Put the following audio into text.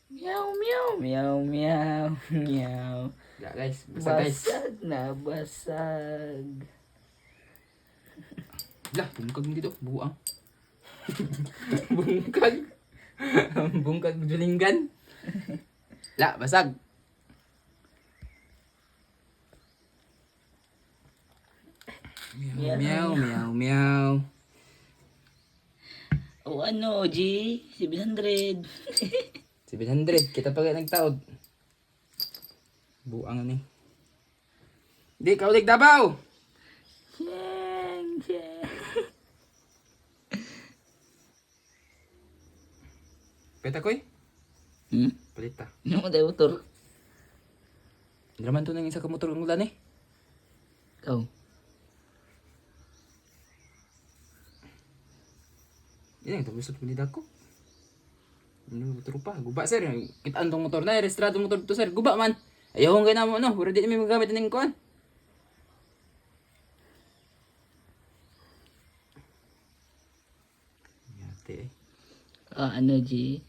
Meow, meow, meow, meow, meow. Ya guys, basta guys. Basag na basag. Lah, bungkag dito, buang. Bungkag. Bungkag julinggan. La, basag. Meow, meow, meow, meow. O ano, G? 700. 700, kita pa kayo nagtaod. Buang ni. Di, kaulig Davao. Cheng, cheng. Peta koy. Hmm? Palita. Ano mo tayo motor? Draman to nang isa ka motor ng ulan eh. Ikaw. Yan, tabusot mo ni Dako. Ano motor pa? Guba sir. Kita antong motor na, registrado motor to sir. Guba man. Ayaw kong na mo no. Wala di namin magamit ng kuan. Yate eh. Ano, G?